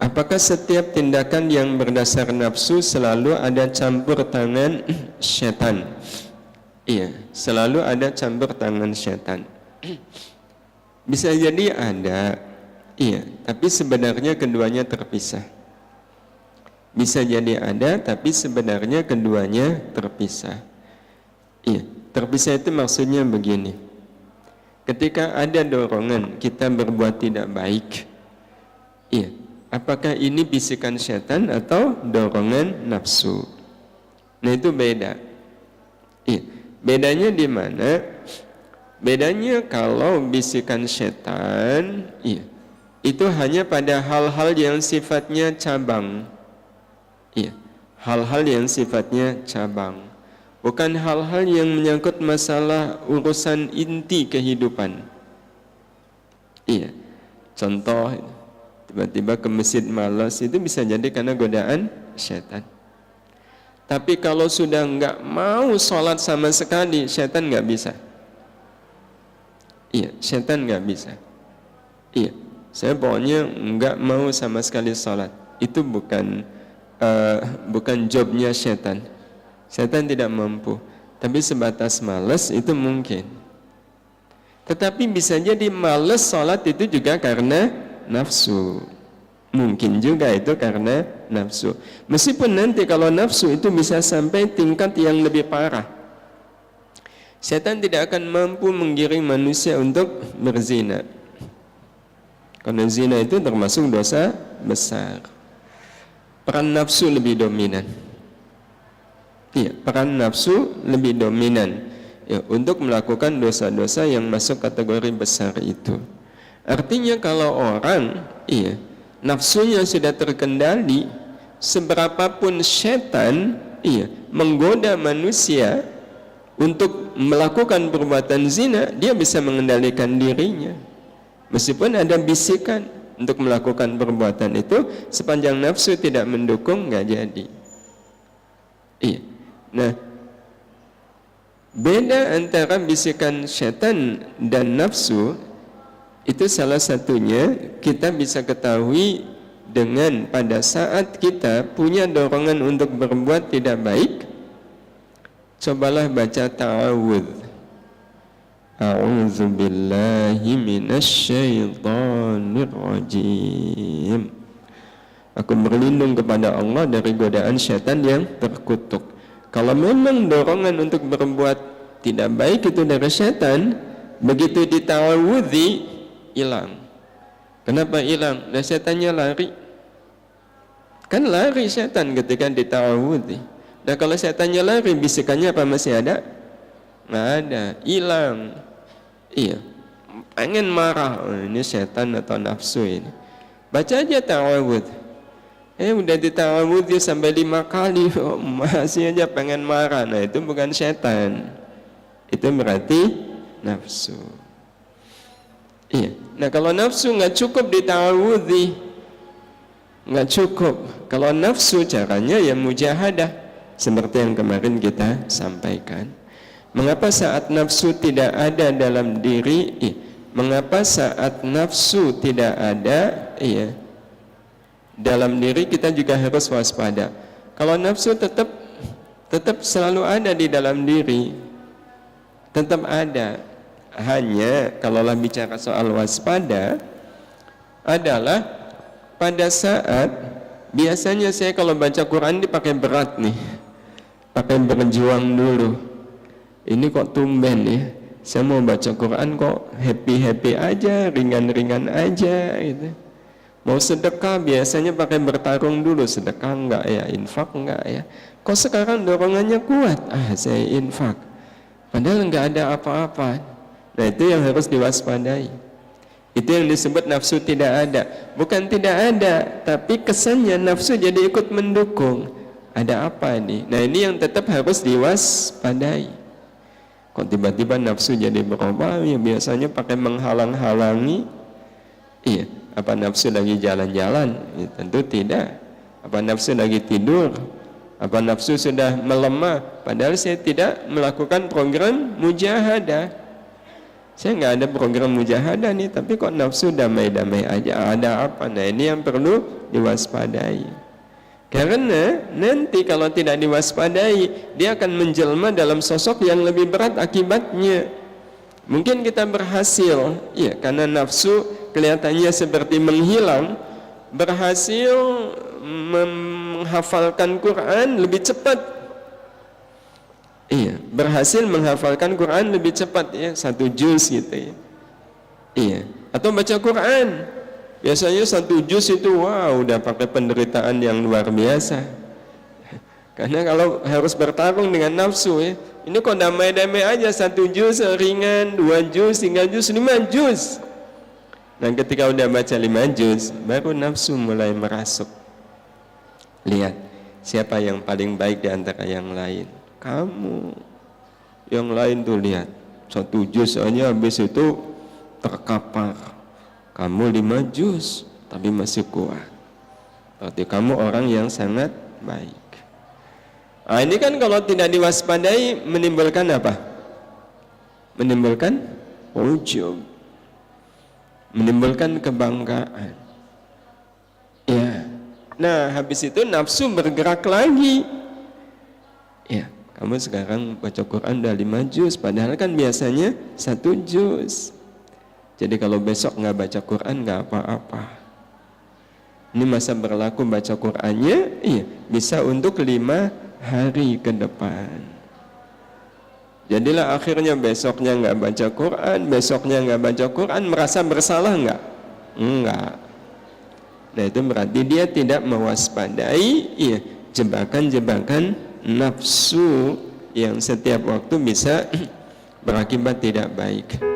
apakah setiap tindakan yang berdasar nafsu selalu ada campur tangan syaitan? Iya, selalu ada campur tangan syaitan. Bisa jadi ada, iya, tapi sebenarnya keduanya terpisah. Bisa jadi ada, tapi sebenarnya keduanya terpisah. Iya, terpisah itu maksudnya begini. Ketika ada dorongan kita berbuat tidak baik, iya, apakah ini bisikan syaitan atau dorongan nafsu? Nah itu beda. Iya, bedanya di mana? Bedanya kalau bisikan syaitan, iya, itu hanya pada hal-hal yang sifatnya cabang. Iya, hal-hal yang sifatnya cabang. Bukan hal-hal yang menyangkut masalah urusan inti kehidupan. Iya, contoh, tiba-tiba ke masjid malas, itu bisa jadi karena godaan syaitan. Tapi kalau sudah enggak mau sholat sama sekali, syaitan enggak bisa. Iya, syaitan enggak bisa. Iya, saya pokoknya enggak mau sama sekali sholat. Itu bukan jobnya syaitan. Syaitan tidak mampu. Tapi sebatas malas itu mungkin. Tetapi bisa jadi malas sholat itu juga karena nafsu. Mungkin juga itu karena nafsu. Meskipun nanti kalau nafsu itu bisa sampai tingkat yang lebih parah. Syaitan tidak akan mampu menggiring manusia untuk berzina. Karena zina itu termasuk dosa besar. Peran nafsu lebih dominan. Iya, peran nafsu lebih dominan ya, untuk melakukan dosa-dosa yang masuk kategori besar itu. Artinya kalau orang, iya, nafsunya sudah terkendali, seberapapun syaitan, iya, menggoda manusia untuk melakukan perbuatan zina, dia bisa mengendalikan dirinya. Meskipun ada bisikan untuk melakukan perbuatan itu, sepanjang nafsu tidak mendukung, nggak jadi. Iya. Nah, beda antara bisikan syaitan dan nafsu itu salah satunya kita bisa ketahui dengan pada saat kita punya dorongan untuk berbuat tidak baik, cobalah baca ta'awudz. A'udzubillahi minasyaitonir rajim. Aku berlindung kepada Allah dari godaan syaitan yang terkutuk. Kalau memang dorongan untuk berbuat tidak baik itu dari syaitan, begitu dita'awudzi, hilang. Kenapa hilang? Dan syaitannya lari. Kan lari syaitan ketika dita'awudzi. Nah kalau syaitannya lari, bisikannya apa masih ada? Nggak ada, hilang. Iya, pengen marah, oh, ini syaitan atau nafsu ini. Baca aja ta'awudz. Udah dita'awudz sampai 5 kali, oh, masih aja pengen marah. Nah itu bukan syaitan, itu berarti nafsu. Iya. Nah kalau nafsu nggak cukup dita'awudz, nggak cukup. Kalau nafsu caranya ya mujahadah, seperti yang kemarin kita sampaikan. Mengapa saat nafsu tidak ada dalam diri? Mengapa saat nafsu tidak ada? Iya. Dalam diri kita juga harus waspada. Kalau nafsu tetap selalu ada di dalam diri, tetap ada. Hanya kalaulah bicara soal waspada adalah pada saat biasanya saya kalau baca Quran dipakai berat nih, pakai berjuang dulu. Ini kok tumben ya, saya mau baca Quran kok happy aja, ringan aja gitu. Mau sedekah biasanya pakai bertarung dulu, sedekah enggak ya, infak enggak ya. Kok sekarang dorongannya kuat, saya infak, padahal enggak ada apa-apa. Nah itu yang harus diwaspadai. Itu yang disebut nafsu tidak ada. Bukan tidak ada, tapi kesannya nafsu jadi ikut mendukung. Ada apa nih? Nah ini yang tetap harus diwaspadai. Kok tiba-tiba nafsu jadi berubah, ya biasanya pakai menghalang-halangi. Iya, apa nafsu lagi jalan-jalan? Ya, tentu tidak. Apa nafsu lagi tidur? Apa nafsu sudah melemah? Padahal saya tidak melakukan program mujahadah. Saya nggak ada program mujahadah nih, tapi kok nafsu damai-damai aja, ada apa? Nah ini yang perlu diwaspadai. Karena nanti kalau tidak diwaspadai, dia akan menjelma dalam sosok yang lebih berat akibatnya. Mungkin kita berhasil, ya karena nafsu kelihatannya seperti menghilang, berhasil menghafalkan Quran lebih cepat. Iya, berhasil menghafalkan Quran lebih cepat ya, 1 juz gitu ya. Iya, atau baca Quran. Biasanya 1 juz itu wow, udah pakai penderitaan yang luar biasa. Karena kalau harus bertarung dengan nafsu ya, ini kok damai-damai aja, 1 juz ringan, 2 juz, 3 juz, 5 juz. Nah ketika udah baca 5 juz, baru nafsu mulai merasuk. Lihat, siapa yang paling baik di antara yang lain? Kamu. Yang lain tuh lihat, 1 juz aja habis itu terkapar. Kamu 5 juz, tapi masih kuat. Berarti kamu orang yang sangat baik. Nah, ini kan kalau tidak diwaspadai menimbulkan apa? Menimbulkan ujub, menimbulkan kebanggaan. Ya. Nah, habis itu nafsu bergerak lagi. Ya, kamu sekarang baca Quran udah 5 juz, padahal kan biasanya 1 juz. Jadi kalau besok nggak baca Quran nggak apa-apa. Ini masa berlaku baca Qurannya, iya, bisa untuk 5 hari ke depan. Jadilah akhirnya besoknya nggak baca Quran, besoknya nggak baca Quran, merasa bersalah nggak? Enggak. Nah itu berarti dia tidak mewaspadai iya, jebakan-jebakan nafsu yang setiap waktu bisa berakibat tidak baik.